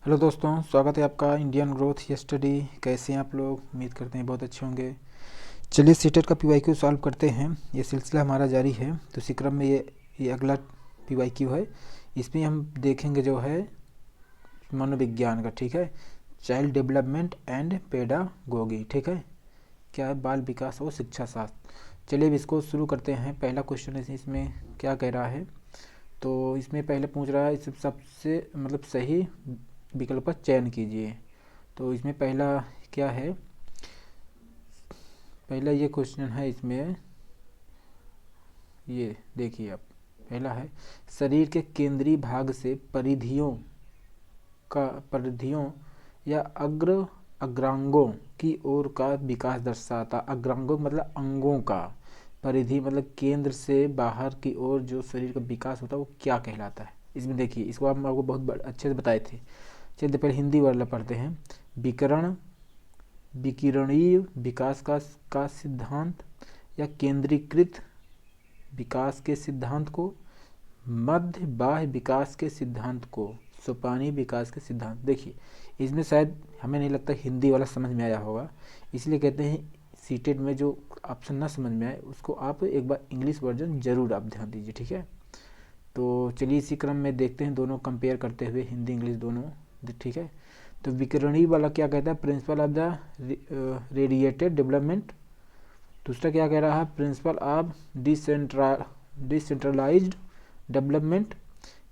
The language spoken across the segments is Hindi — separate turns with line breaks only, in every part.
हेलो दोस्तों, स्वागत है आपका इंडियन ग्रोथ स्टडी। कैसे हैं आप लोग? उम्मीद करते हैं बहुत अच्छे होंगे। चलिए सीटेट का पीवाईक्यू सॉल्व करते हैं। ये सिलसिला हमारा जारी है, तो इसी क्रम में ये अगला पीवाईक्यू है। इसमें हम देखेंगे जो है मनोविज्ञान का, ठीक है। चाइल्ड डेवलपमेंट एंड पेडागोगी, ठीक है। क्या है? बाल विकास और शिक्षा शास्त्र। चलिए अब इसको शुरू करते हैं। पहला क्वेश्चन इसमें क्या कह रहा है? तो इसमें पहले पूछ रहा है, इस सबसे मतलब सही विकल्प का चयन कीजिए। तो इसमें पहला क्या है? पहला ये क्वेश्चन है इसमें, ये देखिए आप। पहला है, शरीर के केंद्रीय भाग से परिधियों या अग्रांगों की ओर का विकास दर्शाता। अग्रांगों मतलब अंगों का, परिधि मतलब केंद्र से बाहर की ओर जो शरीर का विकास होता है वो क्या कहलाता है? इसमें देखिए, इसको हम आपको बहुत अच्छे से बताए थे। चलिए पहले हिंदी वाला पढ़ते हैं। विकरण विकिरणीय विकास का सिद्धांत या केंद्रीकृत विकास के सिद्धांत को, मध्य बाह्य विकास के सिद्धांत को, सोपानी विकास के सिद्धांत। देखिए इसमें शायद हमें नहीं लगता हिंदी वाला समझ में आया होगा, इसलिए कहते हैं सीटेड में जो ऑप्शन ना समझ में आए उसको आप एक बार इंग्लिश वर्जन जरूर आप ध्यान दीजिए, ठीक है। तो चलिए इसी क्रम में देखते हैं, दोनों कंपेयर करते हुए हिंदी इंग्लिश दोनों, ठीक है। तो विकिरणीय वाला क्या कहता है? Principle of the radiated development. दूसरा क्या कह रहा है? Principle of decentralized development.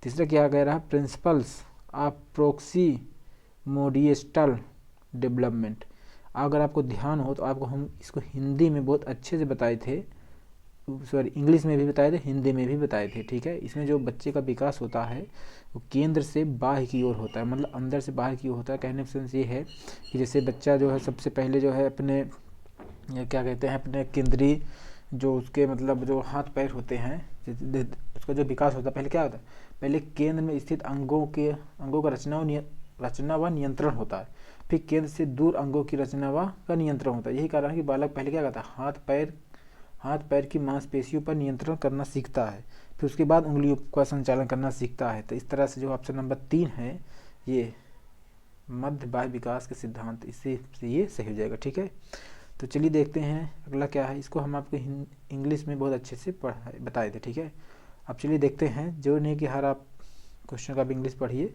तीसरा क्या कह रहा है? Principles of proximodistal development. अगर आपको ध्यान हो तो आपको हम इसको हिंदी में बहुत अच्छे से बताए थे, सॉरी इंग्लिश में भी बताए थे, हिंदी में भी बताए थे, ठीक है। इसमें जो बच्चे का विकास होता है वो केंद्र से बाहर की ओर होता है, मतलब अंदर से बाहर की ओर होता है। कहने का सेंस ये है कि जैसे बच्चा जो है सबसे पहले जो है अपने, या क्या कहते हैं, अपने केंद्रीय जो उसके मतलब जो हाथ पैर होते हैं, उसका जो विकास होता है पहले क्या होता है? पहले केंद्र में स्थित अंगों का रचना व नियंत्रण होता है। फिर केंद्र से दूर अंगों की रचना व का नियंत्रण होता है। यही कारण है कि बालक पहले क्या करता है? हाथ पैर की मांसपेशियों पर नियंत्रण करना सीखता है, फिर उसके बाद उंगलियों का संचालन करना सीखता है। तो इस तरह से जो ऑप्शन नंबर 3 है, ये मध्य बाह्य विकास के सिद्धांत, इससे ये सही हो जाएगा, ठीक है। तो चलिए देखते हैं अगला क्या है। इसको हम आपको इंग्लिश में बहुत अच्छे से बताए थे, ठीक है। अब चलिए देखते हैं, जो नहीं कि हर आप क्वेश्चन का भी इंग्लिश पढ़िए।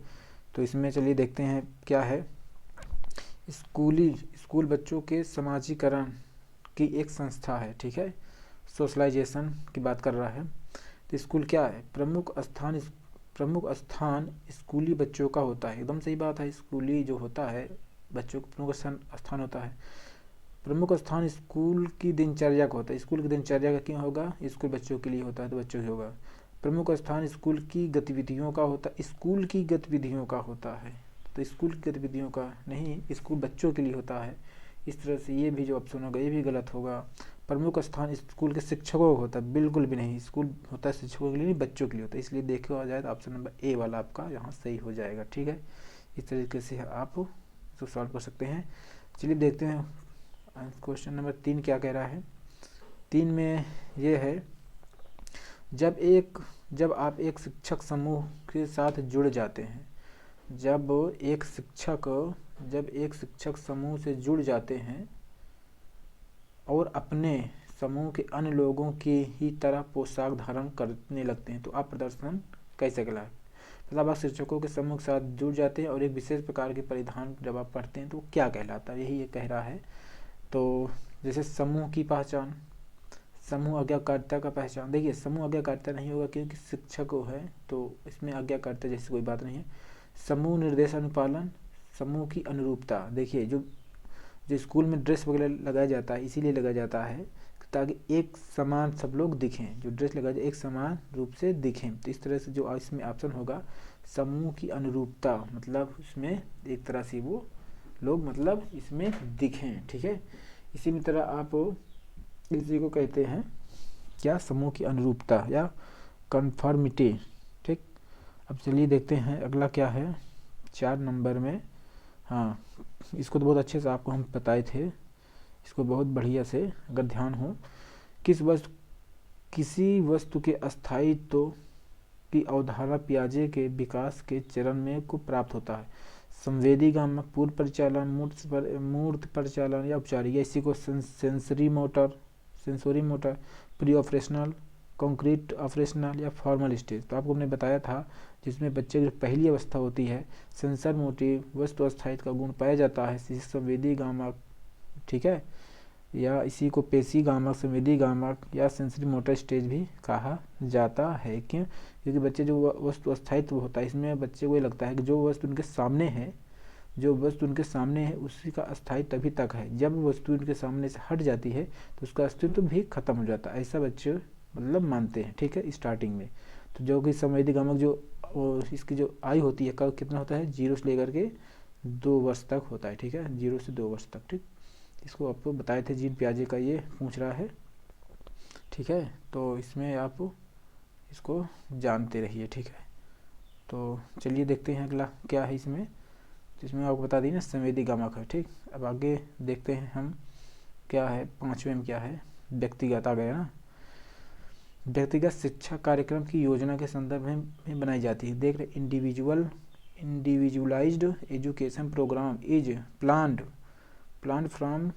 तो इसमें चलिए देखते हैं क्या है। स्कूल बच्चों के समाजीकरण की एक संस्था है, ठीक है। सोशलाइजेशन की बात कर रहा है। तो स्कूल क्या है? प्रमुख स्थान स्कूली बच्चों का होता है। एकदम सही बात है, स्कूली जो होता है बच्चों का प्रमुख स्थान होता है। प्रमुख स्थान स्कूल की दिनचर्या का होता है। स्कूल की दिनचर्या का क्यों होगा? स्कूल बच्चों के लिए होता है तो बच्चों ही होगा। प्रमुख स्थान स्कूल की गतिविधियों का होता है। स्कूल की गतिविधियों का होता है, तो स्कूल की गतिविधियों का नहीं, स्कूल बच्चों के लिए होता है। इस तरह से ये भी जो ऑप्शन होगा ये भी गलत होगा। प्रमुख स्थान स्कूल के शिक्षकों का होता है, बिल्कुल भी नहीं। स्कूल होता है शिक्षकों के लिए नहीं, बच्चों के लिए होता है। इसलिए देखा जाए तो ऑप्शन नंबर ए वाला आपका यहाँ सही हो जाएगा, ठीक है। इस तरीके से आप इसको सॉल्व कर सकते हैं। चलिए देखते हैं क्वेश्चन नंबर 3 क्या कह रहा है। 3 में ये है, जब आप एक शिक्षक समूह के साथ जुड़ जाते हैं, जब एक शिक्षक समूह से जुड़ जाते हैं और अपने समूह के अन्य लोगों की ही तरह पोशाक धारण करने लगते हैं तो आप प्रदर्शन कैसे कहलाए? मतलब आप शिक्षकों के समूह के साथ जुड़ जाते हैं और एक विशेष प्रकार के परिधान जब आप पढ़ते हैं तो क्या कहलाता है, यही ये कह रहा है। तो जैसे समूह की पहचान, समूह आज्ञाकारिता का पहचान। देखिए समूह आज्ञाकारिता नहीं होगा क्योंकि शिक्षक वो है, तो इसमें आज्ञाकारिता जैसी कोई बात नहीं है। समूह निर्देश अनुपालन, समूह की अनुरूपता। देखिए जो जो स्कूल में ड्रेस वगैरह लगाया जाता है इसीलिए लगाया जाता है ताकि एक समान सब लोग दिखें, जो ड्रेस लगाया जाए एक समान रूप से दिखें। तो इस तरह से जो इसमें ऑप्शन होगा समूह की अनुरूपता, मतलब इसमें एक तरह से वो लोग मतलब इसमें दिखें, ठीक है। इसी तरह आप इसी को कहते हैं क्या? समूह की अनुरूपता या कन्फर्मिटी, ठीक। अब चलिए देखते हैं अगला क्या है 4 नंबर में। हाँ, इसको तो बहुत अच्छे से आपको हम बताए थे, इसको बहुत बढ़िया से अगर ध्यान हो। किसी वस्तु के अस्थायित्व की अवधारणा पियाजे के विकास के चरण में को प्राप्त होता है। संवेदी गामक, पूर्व परिचालन, मूर्त परिचालन या औपचारिक, या इसी को sensory motor, pre operational, concrete operational या फॉर्मल स्टेज। तो आपको हमने बताया था जिसमें बच्चे की पहली अवस्था होती है सेंसर मोटिव वस्तु अस्थायित्व का गुण पाया जाता है, संवेदी गामक, ठीक है, या इसी को पेशी गामक, संवेदी गामक या सेंसरी मोटर स्टेज भी कहा जाता है। क्यों? क्योंकि बच्चे जो वस्तु अस्थायित्व होता है इसमें बच्चे को ये लगता है कि जो वस्तु उनके सामने है, उसी का अस्थायित्व तभी तक है, जब वस्तु उनके सामने से हट जाती है तो उसका अस्तित्व भी खत्म हो जाता है, ऐसा बच्चे मतलब मानते हैं, ठीक है, स्टार्टिंग में। तो जो कि संवेदी गामक जो इसकी जो आयु होती है कब कितना होता है, 0 से लेकर के 2 वर्ष तक होता है, ठीक है, 0 से 2 वर्ष तक, ठीक। इसको आपको बताए थे जीन पियाजे का, ये पूछ रहा है, ठीक है। तो इसमें आप इसको जानते रहिए, ठीक है। तो चलिए देखते हैं अगला क्या है इसमें, जिसमें आपको बता दी ना संवेदी गामक है, ठीक। अब आगे देखते हैं हम क्या है, 5वें में क्या है, व्यक्तिगत आ गया ना। व्यक्तिगत शिक्षा कार्यक्रम की योजना के संदर्भ में बनाई जाती है। देख रहे individualized education program is planned from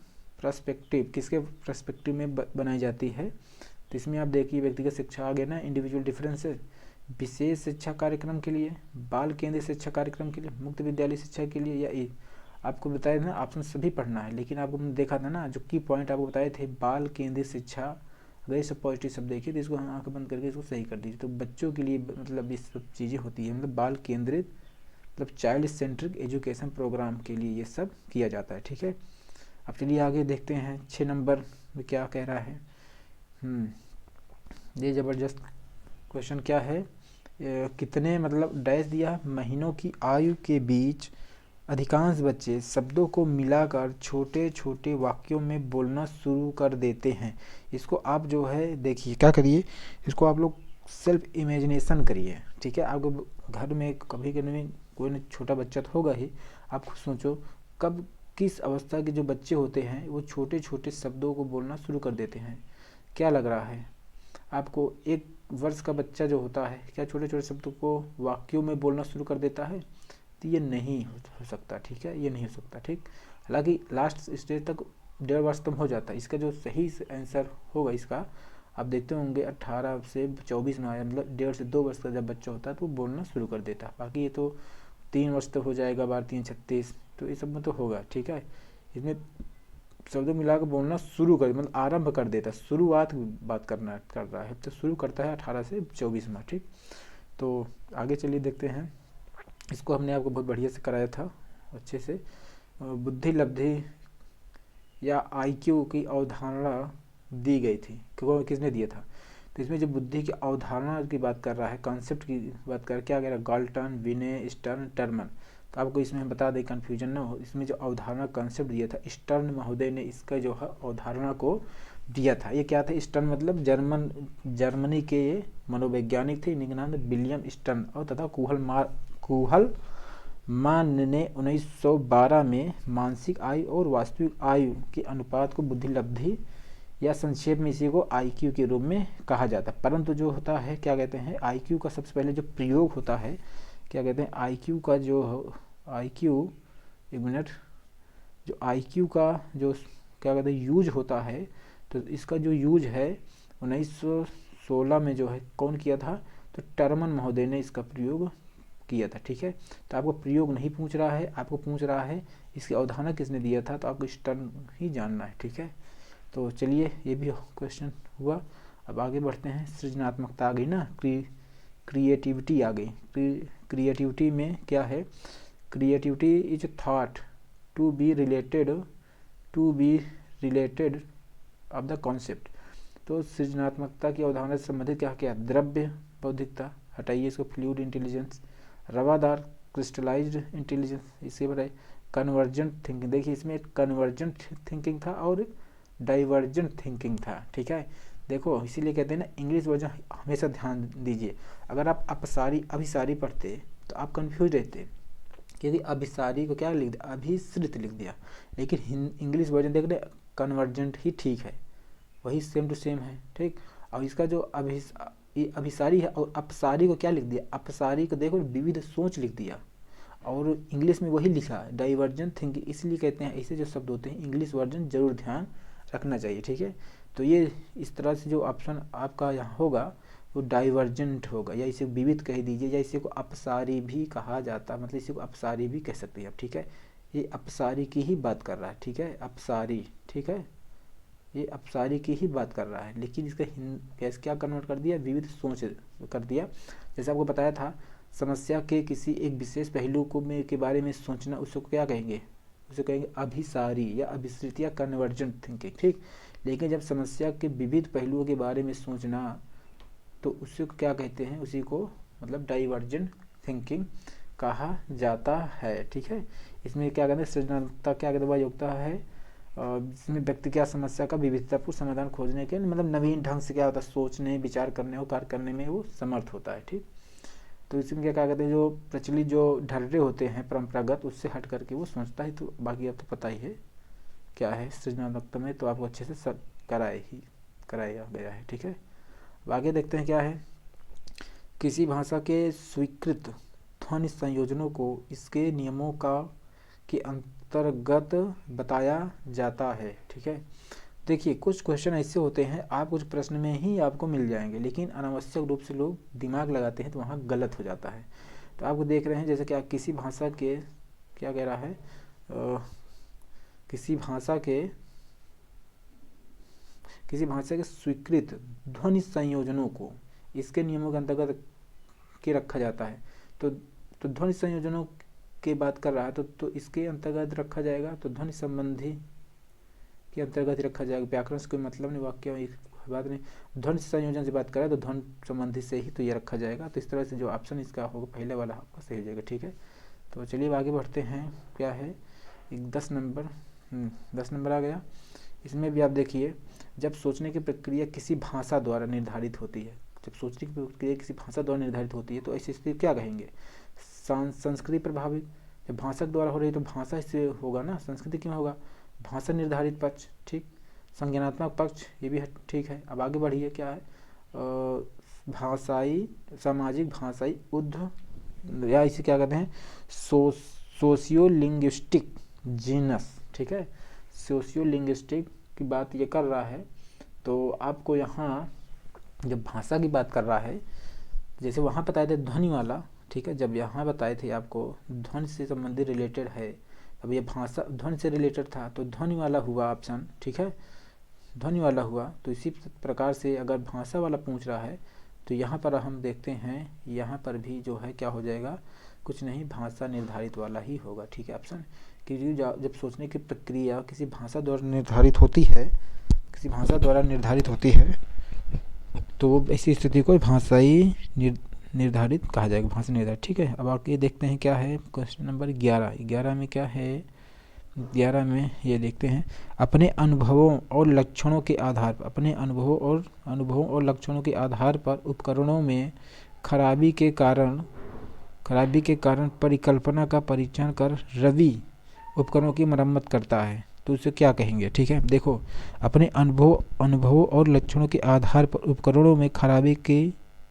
perspective, किसके पर्सपेक्टिव में बनाई जाती है। तो इसमें आप देखिए व्यक्तिगत शिक्षा आ गया ना, इंडिविजुअल डिफरेंसेस, विशेष शिक्षा कार्यक्रम के लिए, बाल केंद्रीय शिक्षा कार्यक्रम के लिए, मुक्त विद्यालय शिक्षा के लिए, या आपको बताया था ना ऑप्शन सभी पढ़ना है, लेकिन आपको देखा था ना जो की पॉइंट आपको बताए थे, बाल केंद्रीय शिक्षा, अगर ये सब पॉजिटिव शब्द देखिए तो इसको हम आंखें बंद करके इसको सही कर दीजिए। तो बच्चों के लिए मतलब ये सब चीज़ें होती है, मतलब बाल केंद्रित मतलब चाइल्ड सेंट्रिक एजुकेशन प्रोग्राम के लिए ये सब किया जाता है, ठीक है। अब चलिए आगे देखते हैं 6 नंबर में क्या कह रहा है। ये ज़बरदस्त क्वेश्चन क्या है, कितने मतलब डैश दिया, महीनों की आयु के बीच अधिकांश बच्चे शब्दों को मिलाकर छोटे छोटे वाक्यों में बोलना शुरू कर देते हैं। इसको आप जो है देखिए क्या करिए, इसको आप लोग सेल्फ इमेजिनेशन करिए, ठीक है। आपको घर में कभी कभी कोई छोटा बच्चा तो होगा ही, आप खुद सोचो कब किस अवस्था के जो बच्चे होते हैं वो छोटे छोटे शब्दों को बोलना शुरू कर देते हैं। क्या लग रहा है आपको, 1 वर्ष का बच्चा जो होता है क्या छोटे छोटे शब्दों को वाक्यों में बोलना शुरू कर देता है? तो ये नहीं हो सकता, ठीक है, ये नहीं हो सकता, ठीक। हालांकि लास्ट स्टेज तक 1.5 वर्ष तक हो जाता है। इसका जो सही आंसर होगा इसका आप देखते होंगे 18 से 24 में आया, मतलब 1.5 से 2 वर्ष का जब बच्चा होता है तो वो बोलना शुरू कर देता है। बाकी ये तो 3 वर्ष तक हो जाएगा, 12 3 36, तो ये सब में तो होगा, ठीक है। इसमें शब्दों मिलाकर बोलना शुरू कर मतलब आरंभ कर देता है, शुरुआत बात कर रहा है, तो शुरू करता है 18 से 24 में, ठीक। तो आगे चलिए देखते हैं, इसको हमने आपको बहुत बढ़िया से कराया था अच्छे से। बुद्धि लब्धि या आईक्यू की अवधारणा दी गई थी, क्योंकि किसने दिया था? तो इसमें जो बुद्धि की अवधारणा की बात कर रहा है, कॉन्सेप्ट की बात कर क्या कह रहा है, गाल्टन, विने, स्टर्न, टर्मन। तो आपको इसमें बता दें कन्फ्यूजन ना हो, इसमें जो अवधारणा कॉन्सेप्ट दिया था स्टर्न महोदय ने इसका जो है अवधारणा को दिया था। ये क्या था? स्टर्न मतलब जर्मनी के ये मनोवैज्ञानिक थे, इनका नाम था विलियम स्टर्न, और तथा कुहलमान ने 1912 में मानसिक आयु और वास्तविक आयु के अनुपात को बुद्धि लब्धि या संक्षेप में इसी को आईक्यू के रूप में कहा जाता है। परंतु जो होता है क्या कहते हैं, आईक्यू का सबसे पहले जो प्रयोग होता है क्या कहते हैं, आईक्यू का जो आईक्यू, एक मिनट, जो आईक्यू का जो क्या कहते हैं यूज होता है, तो इसका जो यूज है 1916 में जो है कौन किया था? तो टर्मन महोदय ने इसका प्रयोग किया था, ठीक है। तो आपको प्रयोग नहीं पूछ रहा है, आपको पूछ रहा है इसकी अवधारणा किसने दिया था, तो आपको स्टर्न ही जानना है, ठीक है। तो चलिए ये भी क्वेश्चन हुआ। अब आगे बढ़ते हैं, सृजनात्मकता आ गई ना, क्रिएटिविटी आ गई। क्रिएटिविटी में क्या है? Creativity is thought to be related of the concept. तो सृजनात्मकता की अवधारणा से संबंधित क्या क्या? द्रव्य बौद्धिकता, हटाइए इसको, फ्लूइड इंटेलिजेंस, रवादार क्रिस्टलाइज्ड इंटेलिजेंस, इसके बाद कन्वर्जेंट थिंकिंग। देखिए इसमें कन्वर्जेंट थिंकिंग था और डाइवर्जेंट थिंकिंग था, ठीक है। देखो इसीलिए कहते हैं ना इंग्लिश वर्जन हमेशा ध्यान दीजिए। अगर आप अपसारी अभिसारी पढ़ते तो आप कंफ्यूज रहते, क्योंकि अभिसारी को क्या लिख दिया, अभिसृत लिख दिया, लेकिन इंग्लिश वर्जन देख रहे कन्वर्जेंट ही ठीक है, वही सेम टू सेम है, ठीक। और इसका जो अभिसारी है और अपसारी को क्या लिख दिया, अपसारी को देखो विविध सोच लिख दिया, और इंग्लिश में वही लिखा है डाइवर्जेंट थिंकिंग, इसलिए कहते हैं ऐसे जो शब्द होते हैं इंग्लिश वर्जन जरूर ध्यान रखना चाहिए, ठीक है। तो ये इस तरह से जो ऑप्शन आपका यहाँ होगा वो डाइवर्जेंट होगा, या इसे विविध कह दीजिए, या इसे को अपसारी भी कहा जाता है, मतलब इसे को अपसारी भी कह सकते हैं आप, ठीक है। ये अपसारी की ही बात कर रहा है, ठीक है, अपसारी, ठीक है, ये अपसारी की ही बात कर रहा है, लेकिन इसका कैसे क्या कन्वर्ट कर दिया, विविध सोच कर दिया। जैसे आपको बताया था समस्या के किसी एक विशेष पहलू को के बारे में सोचना, उसको क्या कहेंगे, उसे कहेंगे अभिसारी या अभिसृत या कन्वर्जेंट थिंकिंग, ठीक। लेकिन जब समस्या के विविध पहलुओं के बारे में सोचना तो उसी को क्या कहते हैं, उसी को मतलब डाइवर्जेंट थिंकिंग कहा जाता है, ठीक है। इसमें क्या कहते हैं सृजनात्मकता क्या कहते योग्यता है, जिसमें व्यक्ति क्या समस्या का विविधतापूर्ण समाधान खोजने के मतलब नवीन ढंग से क्या होता है सोचने विचार करने और कार्य करने में वो समर्थ होता है, ठीक। तो इसमें क्या कहते हैं जो प्रचलित जो ढर्रे होते हैं परंपरागत उससे हट करके वो सोचता है। तो बाकी अब तो पता ही है क्या है सृजनात्मकता में, तो आपको अच्छे से सब कराया गया है, ठीक है। अब आगे देखते हैं क्या है, किसी भाषा के स्वीकृत ध्वनि संयोजनों को इसके नियमों के अंतर्गत बताया जाता है, ठीक है। देखिए कुछ क्वेश्चन ऐसे होते हैं आप कुछ प्रश्न में ही आपको मिल जाएंगे, लेकिन अनावश्यक रूप से लोग दिमाग लगाते हैं तो वहाँ गलत हो जाता है। तो आपको देख रहे हैं जैसे क्या किसी भाषा के क्या कह रहा है किसी भाषा के स्वीकृत ध्वनि संयोजनों को इसके नियमों के अंतर्गत के रखा जाता है। तो ध्वनि संयोजनों की बात कर रहा है तो इसके अंतर्गत रखा जाएगा, तो ध्वनि संबंधी के अंतर्गत ही रखा जाएगा। व्याकरण से कोई मतलब नहीं, वाक्य एक बात नहीं, ध्वनि संयोजन से बात करें तो ध्वनि संबंधी से ही तो ये रखा जाएगा। तो इस तरह से जो ऑप्शन इसका होगा पहले वाला आपका सही हो जाएगा, ठीक है। तो चलिए आगे बढ़ते हैं, क्या है 10 नंबर आ गया। इसमें भी आप देखिए जब सोचने की प्रक्रिया किसी भाषा द्वारा निर्धारित होती है, जब सोचने की प्रक्रिया किसी भाषा द्वारा निर्धारित होती है तो ऐसी स्थिति क्या कहेंगे, संस्कृति प्रभावित। जब भाषा द्वारा हो रही है तो भाषा से होगा ना, संस्कृति क्यों होगा, भाषा निर्धारित पक्ष, ठीक। संज्ञानात्मक पक्ष ये भी है, ठीक है। अब आगे बढ़िए क्या है भाषाई सामाजिक भाषाई उद्ध या इसे क्या कहते हैं सोशियो लिंग्विस्टिक जीनस, ठीक है। सोशियो लिंग्विस्टिक की बात ये कर रहा है। तो आपको यहाँ जब भाषा की बात कर रहा है, जैसे वहाँ बताए थे ध्वनि वाला, ठीक है, जब यहाँ बताए थे आपको ध्वनि से संबंधित रिलेटेड है, अब ये भाषा ध्वनि से रिलेटेड था तो ध्वनि वाला हुआ ऑप्शन, ठीक है, ध्वनि वाला हुआ। तो इसी प्रकार से अगर भाषा वाला पूछ रहा है तो यहाँ पर हम देखते हैं यहाँ पर भी जो है क्या हो जाएगा, कुछ नहीं भाषा निर्धारित वाला ही होगा, ठीक है ऑप्शन। क्योंकि जब सोचने की प्रक्रिया किसी भाषा द्वारा निर्धारित होती है तो ऐसी स्थिति को भाषाई निर्धारित कहा जाएगा, भाषा निर्धारित, ठीक है। अब आगे देखते हैं क्या है क्वेश्चन नंबर 11 में क्या है, 11 में ये देखते हैं अपने अनुभवों और लक्षणों के आधार पर उपकरणों में खराबी के कारण परिकल्पना का परीक्षण कर रवि उपकरणों की मरम्मत करता है, तो उसे क्या कहेंगे, ठीक है। देखो अपने अनुभवों और लक्षणों के आधार पर उपकरणों में खराबी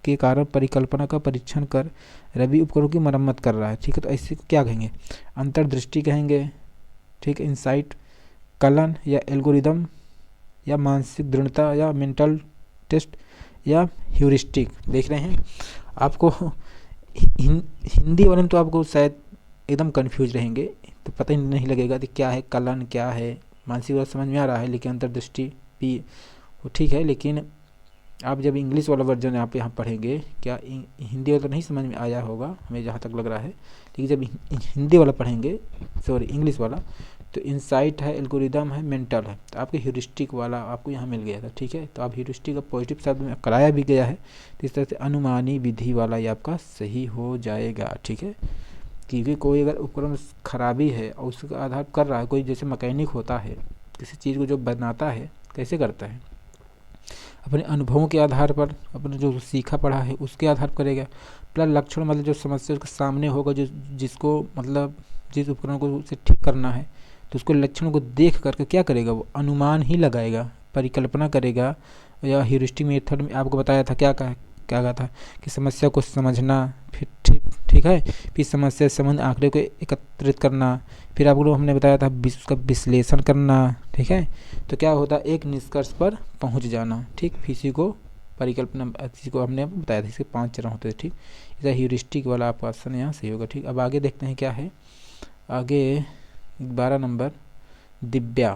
के कारण परिकल्पना का परीक्षण कर रवि उपकरणों की मरम्मत कर रहा है, ठीक है। तो ऐसे क्या कहेंगे, अंतर्दृष्टि कहेंगे, ठीक है, इंसाइट, कलन या एल्गोरिदम या मानसिक दृढ़ता या मेंटल टेस्ट या ह्यूरिस्टिक। देख रहे हैं आपको हिंदी वाले में तो आपको शायद एकदम कंफ्यूज रहेंगे, तो पता ही नहीं लगेगा कि क्या है कलन क्या है, मानसिक वाला समझ में आ रहा है लेकिन अंतर्दृष्टि भी वो ठीक है। लेकिन आप जब इंग्लिश वाला वर्जन आप यहाँ पढ़ेंगे, क्या हिंदी वाला तो नहीं समझ में आया होगा हमें जहाँ तक लग रहा है, लेकिन जब हिंदी वाला पढ़ेंगे इंग्लिश वाला तो इंसाइट है, एल्गोरिदम है, मेंटल है, तो आपके ह्यूरिस्टिक वाला आपको यहाँ मिल गया था, ठीक है। तो आप ह्यूरिस्टिक का पॉजिटिव शब्द में कराया भी गया है, तो इस तरह से अनुमानी विधि वाला ये आपका सही हो जाएगा, ठीक है। क्योंकि कोई अगर उपकरण खराबी है और उसके आधार कर रहा है, कोई जैसे मैकेनिक होता है किसी चीज़ को जो बनाता है कैसे करता है, अपने अनुभवों के आधार पर, अपने जो सीखा पढ़ा है उसके आधार पर करेगा। प्लस लक्षण मतलब जो समस्या उसके सामने होगा, जिसको मतलब जिस उपकरण को उसे ठीक करना है तो उसको लक्षणों को देख करके क्या करेगा, वो अनुमान ही लगाएगा, परिकल्पना करेगा। या ह्यूरिस्टिक मेथड में आपको बताया था क्या क्या कहा था कि समस्या को समझना, फिर ठीक है, फिर समस्या संबंध आंकड़े को एकत्रित करना, फिर आपको हमने बताया था उसका विश्लेषण करना, ठीक है। तो क्या होता है, एक निष्कर्ष पर पहुंच जाना, ठीक। फिर इसी को परिकल्पना, इसी को हमने बताया था, इसके 5 चरण होते थे, ठीक। इधर ह्यूरिस्टिक वाला आपका ऑप्शन यहाँ सही होगा, ठीक। अब आगे देखते हैं क्या है आगे। 12 नंबर दिव्या।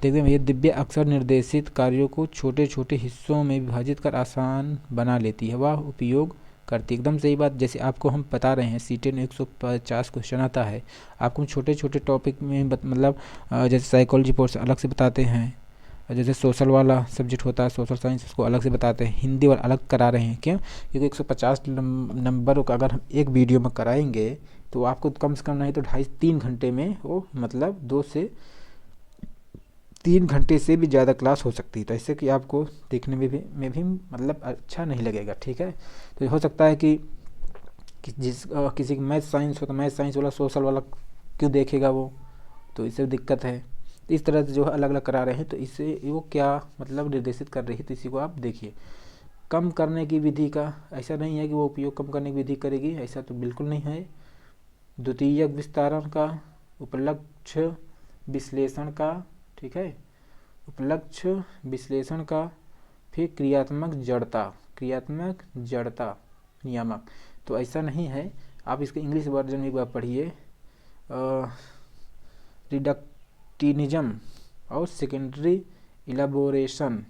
देखते हैं भैया, दिव्या अक्सर निर्देशित कार्यों को छोटे छोटे हिस्सों में विभाजित कर आसान बना लेती है, वह उपयोग करती है। एकदम सही बात। जैसे आपको हम बता रहे हैं सीटेट में 150 क्वेश्चन आता है, आपको हम छोटे छोटे टॉपिक में मतलब जैसे साइकोलॉजी पोर्शन अलग से बताते हैं, जैसे सोशल वाला सब्जेक्ट होता है सोशल साइंस, उसको अलग से बताते हैं, हिंदी वाला अलग करा रहे हैं। क्यों? क्योंकि 150 नंबर का अगर हम एक वीडियो में कराएंगे तो आपको कम से कम नहीं तो 2.5-3 घंटे में वो मतलब 2 से 3 घंटे से भी ज़्यादा क्लास हो सकती है। तो ऐसे कि आपको देखने में भी मतलब अच्छा नहीं लगेगा, ठीक है। तो हो सकता है कि किसी की मैथ साइंस हो तो मैथ साइंस वाला सोशल वाला क्यों देखेगा वो, तो इससे दिक्कत है। तो इस तरह से जो है अलग अलग करा रहे हैं, तो इससे वो क्या मतलब निर्देशित कर रही है, तो इसी को आप देखिए। कम करने की विधि का ऐसा नहीं है कि वो उपयोग कम करने की विधि करेगी, ऐसा तो बिल्कुल नहीं है। द्वितीयक विस्तारण का, उपलक्ष्य विश्लेषण का, ठीक है, उपलक्ष्य विश्लेषण का, फिर क्रियात्मक जड़ता नियामक। तो ऐसा नहीं है, आप इसके इंग्लिश वर्जन में एक बार पढ़िए, रिडक्टिनिज्म और सेकेंडरी इलाबोरेशन,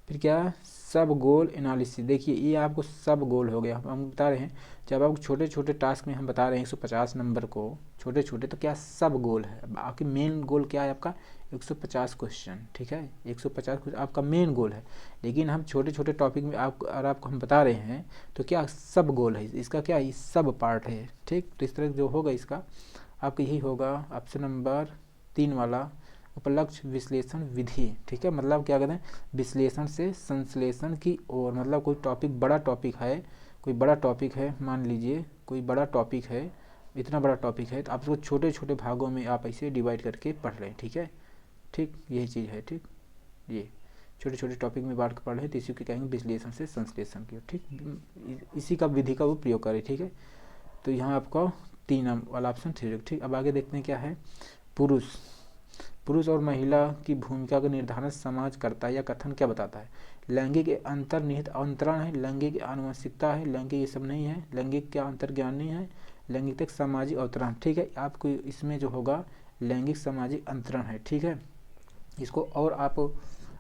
फिर क्या सब गोल एनालिसिस। देखिए ये आपको सब गोल हो गया। हम बता रहे हैं जब आपको छोटे छोटे टास्क में हम बता रहे हैं 150 नंबर को छोटे छोटे, तो क्या सब गोल है। बाकी मेन गोल क्या है आपका 150 क्वेश्चन, ठीक है, 150 क्वेश्चन आपका मेन गोल है। लेकिन हम छोटे छोटे टॉपिक में आपको हम बता रहे हैं तो क्या सब गोल है, इसका क्या है सब पार्ट है, ठीक। तो इस तरह जो होगा इसका आपका यही होगा ऑप्शन नंबर 3 वाला, उपलक्ष्य विश्लेषण विधि, ठीक है। मतलब क्या कहते हैं विश्लेषण से संश्लेषण की ओर, मतलब कोई टॉपिक बड़ा टॉपिक है, कोई बड़ा टॉपिक है, मान लीजिए कोई बड़ा टॉपिक है, इतना बड़ा टॉपिक है, तो आप इसको छोटे छोटे भागों में आप ऐसे डिवाइड करके पढ़ रहे हैं, ठीक है, ठीक, यही चीज़ है, ठीक। ये छोटे छोटे टॉपिक में बांट कर पढ़ रहे हैं, तो इसी को कहेंगे विश्लेषण से संश्लेषण की, ठीक। इसी का विधि का वो प्रयोग करें, ठीक है। तो यहाँ आपका 3 वाला ऑप्शन ठीक। अब आगे देखते हैं क्या है, पुरुष और महिला की भूमिका का निर्धारण समाज करता है या कथन क्या बताता है। लैंगिक अंतर्निहित अंतरण है, लैंगिक आनुवंशिकता है, लैंगिक ये सब नहीं है, लैंगिक क्या अंतर्ज्ञान नहीं है, लैंगिक तक सामाजिक अवतरण, ठीक है। आपको इसमें जो होगा लैंगिक सामाजिक अंतरण है, ठीक है। इसको और आप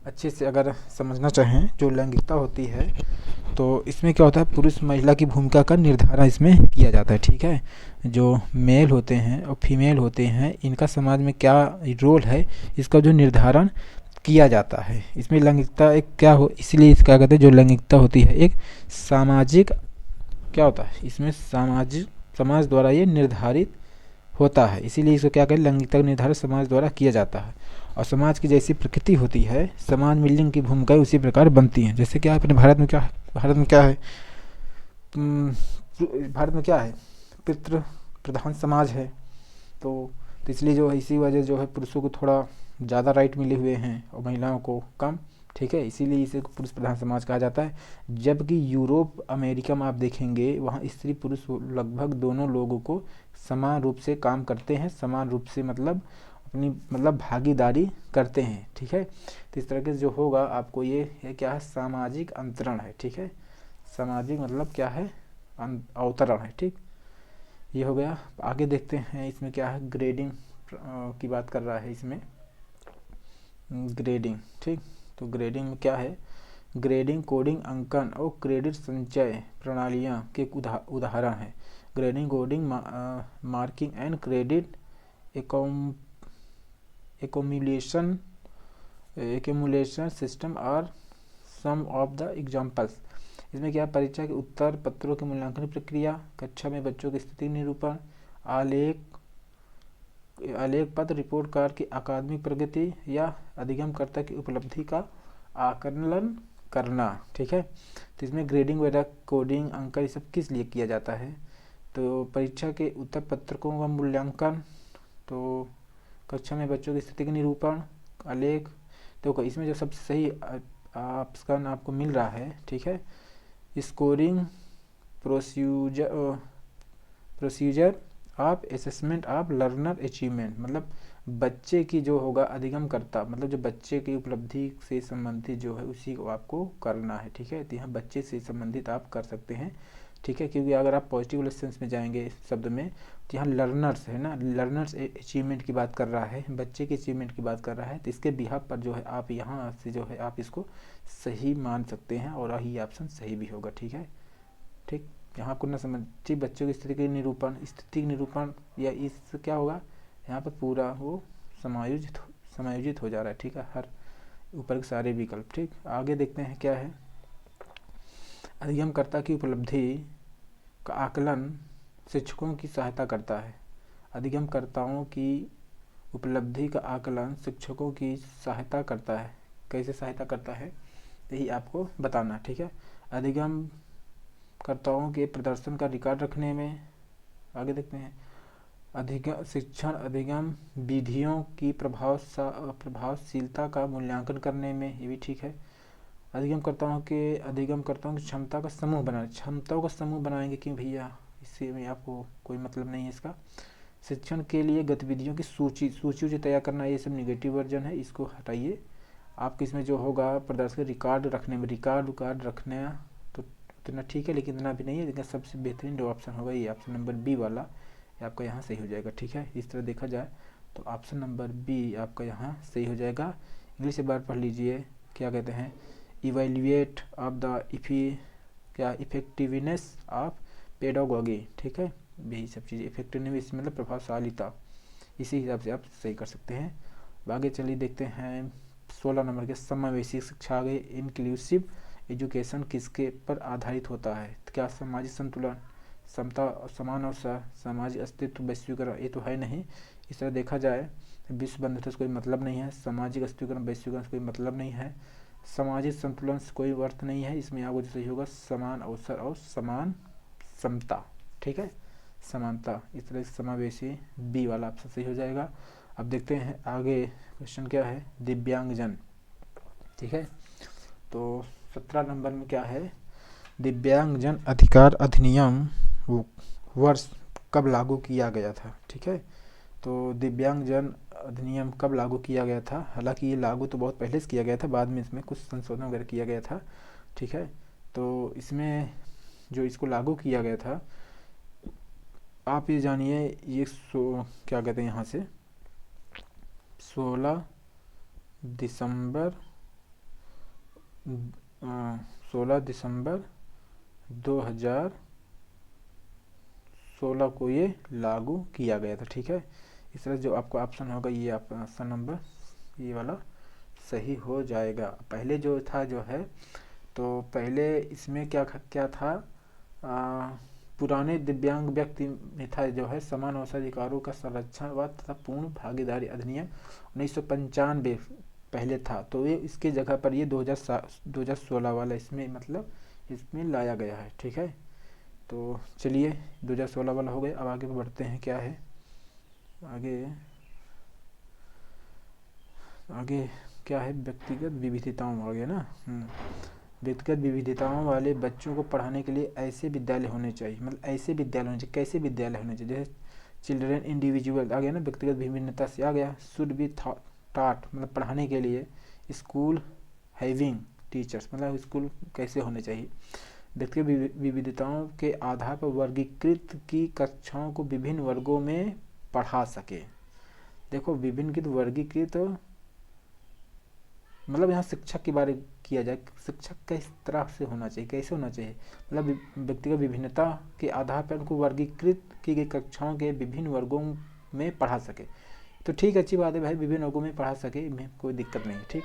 अच्छे से अगर समझना चाहें जो लैंगिकता होती है, तो इसमें क्या होता है पुरुष महिला की भूमिका का निर्धारण इसमें किया जाता है, ठीक है। जो मेल होते हैं और फीमेल होते हैं, इनका समाज में क्या रोल है, इसका जो निर्धारण किया जाता है। इसमें लैंगिकता एक क्या हो, इसलिए क्या कहते हैं जो लैंगिकता होती है एक सामाजिक क्या होता है, इसमें सामाजिक समाज द्वारा ये निर्धारित होता है, इसीलिए इसको क्या कहें लैंगिकता का निर्धारण समाज द्वारा किया जाता है। और समाज की जैसी प्रकृति होती है, समाज में लिंग की भूमिकाएं उसी प्रकार बनती हैं। जैसे कि अपने भारत में क्या है, भारत में क्या है पितृ प्रधान समाज है, तो इसलिए जो है इसी वजह जो है पुरुषों को थोड़ा ज़्यादा राइट मिले हुए हैं और महिलाओं को कम, ठीक है। इसीलिए इसे पुरुष प्रधान समाज कहा जाता है। जबकि यूरोप अमेरिका में आप देखेंगे वहाँ स्त्री पुरुष लगभग दोनों लोगों को समान रूप से काम करते हैं, समान रूप से मतलब अपनी मतलब भागीदारी करते हैं, ठीक है। तो इस तरह के जो होगा आपको ये क्या है सामाजिक अंतरण है, ठीक है। सामाजिक मतलब क्या है अवतरण है, ठीक। ये हो गया। आगे देखते हैं इसमें क्या है ग्रेडिंग की बात कर रहा है इसमें, ग्रेडिंग, ठीक। तो ग्रेडिंग में क्या है, ग्रेडिंग कोडिंग अंकन और क्रेडिट संचय प्रणालियाँ के उदाहरण है। Grading coding marking and credit accumulation system are some of the examples. इसमें क्या परीक्षा के उत्तर पत्रों के मूल्यांकन प्रक्रिया, कक्षा में बच्चों की स्थिति निरूपण, आलेख पत्र रिपोर्ट कार्ड की अकादमिक प्रगति या अधिगमकर्ता की उपलब्धि का आकलन करना, ठीक है। तो इसमें ग्रेडिंग वगैरह कोडिंग अंकन ये सब किस लिए किया जाता है, तो परीक्षा के उत्तर पत्रकों का मूल्यांकन, तो कक्षा में बच्चों की स्थिति का निरूपण, आलेख। तो इसमें जो सबसे सही आपको मिल रहा है, ठीक है। Scoring procedure of assessment of learner achievement, मतलब बच्चे की जो होगा अधिगमकर्ता, मतलब जो बच्चे की उपलब्धि से संबंधित जो है उसी को आपको करना है, ठीक है। तो यहाँ बच्चे से संबंधित आप कर सकते हैं, ठीक है, क्योंकि अगर आप पॉजिटिव वाले सेंस में जाएंगे इस शब्द में तो यहाँ लर्नर्स है ना, लर्नर्स अचीवमेंट की बात कर रहा है, बच्चे के अचीवमेंट की बात कर रहा है। तो इसके बिहाफ पर जो है आप यहाँ से जो है आप इसको सही मान सकते हैं और यही ऑप्शन सही भी होगा, ठीक है। ठीक, यहाँ आपको न समझिए बच्चों की स्थिति के निरूपण, स्थिति निरूपण या इस क्या होगा, यहाँ पर पूरा वो समायोजित हो जा रहा है, ठीक है, हर ऊपर के सारे विकल्प। ठीक, आगे देखते हैं क्या है। अधिगमकर्ता की उपलब्धि का आकलन शिक्षकों की सहायता करता है। अधिगमकर्ताओं की उपलब्धि का आकलन शिक्षकों की सहायता करता है। कैसे सहायता करता है यही आपको बताना, ठीक है। अधिगमकर्ताओं के प्रदर्शन का रिकॉर्ड रखने में, आगे देखते हैं, शिक्षण अधिगम विधियों की प्रभावशीलता का मूल्यांकन करने में, ये भी ठीक है। अधिगमकर्ताओं की क्षमता का समूह बनाना, क्षमताओं का समूह बनाएंगे क्यों भैया, इससे में आपको कोई मतलब नहीं है इसका। शिक्षण के लिए गतिविधियों की सूची तैयार करना, ये सब निगेटिव वर्जन है, इसको हटाइए। आपके इसमें जो होगा प्रदर्शन रिकॉर्ड रखने में, रिकॉर्ड रखना तो इतना ठीक है, लेकिन इतना भी नहीं है। लेकिन सबसे बेहतरीन जो ऑप्शन होगा ये ऑप्शन नंबर बी वाला, ये आपका यहाँ सही हो जाएगा, ठीक है। इस तरह देखा जाए तो ऑप्शन नंबर बी आपका यहाँ सही हो जाएगा। इंग्लिश से बार पढ़ लीजिए, क्या कहते हैं, evaluate of the effectiveness of pedagogy, ठीक है। यही सब चीज़ इफेक्टिवनेस मतलब प्रभावशालीता, इसी हिसाब से आप सही कर सकते हैं। आगे चलिए देखते हैं 16 नंबर के समावेशी शिक्षा। आगे इंक्लूसिव एजुकेशन किसके पर आधारित होता है, तो क्या सामाजिक संतुलन, समता, समान अवसर, सामाजिक अस्तित्व, वैश्वीकरण, ये तो है नहीं। इस तरह देखा जाए विश्व बंधुता से कोई मतलब नहीं है, सामाजिक अस्तित्व वैश्वीकरण से कोई मतलब नहीं है, सामाजिक संतुलन से कोई अर्थ नहीं है। इसमें आपको जो सही होगा समान अवसर और समान समता, ठीक है, समानता। इस तरह से समावेशी बी वाला ऑप्शन सही हो जाएगा। अब देखते हैं आगे क्वेश्चन क्या है, दिव्यांगजन, ठीक है। तो 17 नंबर में क्या है, दिव्यांगजन अधिकार अधिनियम वर्ष कब लागू किया गया था, ठीक है। तो दिव्यांगजन अधिनियम कब लागू किया गया था, हालांकि ये लागू तो बहुत पहले से किया गया था, बाद में इसमें कुछ संशोधन वगैरह किया गया था, ठीक है। तो इसमें जो इसको लागू किया गया था, आप ये जानिए, ये क्या कहते हैं यहाँ से 16 दिसंबर 2016 को ये लागू किया गया था, ठीक है। इस तरह जो आपका ऑप्शन होगा ये ऑप्शन नंबर ये वाला सही हो जाएगा। पहले जो था जो है, तो पहले इसमें क्या था, पुराने दिव्यांग व्यक्ति में था जो है समान अवसर अधिकारों का संरक्षण व तथा पूर्ण भागीदारी अधिनियम 1995 पहले था। तो ये इसके जगह पर ये 2016 वाला इसमें मतलब इसमें लाया गया है, ठीक है। तो चलिए 2016 वाला हो गया। अब आगे बढ़ते हैं, क्या है आगे क्या है, व्यक्तिगत विविधताओं आ गया ना। व्यक्तिगत विविधताओं वाले बच्चों को पढ़ाने के लिए ऐसे विद्यालय होने चाहिए, मतलब ऐसे विद्यालय होने चाहिए, कैसे विद्यालय होने चाहिए, जैसे चिल्ड्रन इंडिविजुअल आ गया ना, व्यक्तिगत विभिन्नता से आ गया। शुड बी टाट मतलब पढ़ाने के लिए, स्कूल हैविंग टीचर्स मतलब स्कूल कैसे होने चाहिए। व्यक्तिगत विविधताओं के आधार पर वर्गीकृत की कक्षाओं को विभिन्न वर्गों में पढ़ा सके। देखो विभिन्न वर्गीकृत मतलब यहाँ शिक्षक के बारे किया जाए, शिक्षक किस तरह से होना चाहिए, कैसे होना चाहिए, मतलब व्यक्तिगत विभिन्नता के आधार पर उनको वर्गीकृत की गई कक्षाओं के विभिन्न वर्गों में पढ़ा सके। तो ठीक, अच्छी बात है भाई, विभिन्न वर्गों में पढ़ा सके, में कोई दिक्कत नहीं है, ठीक।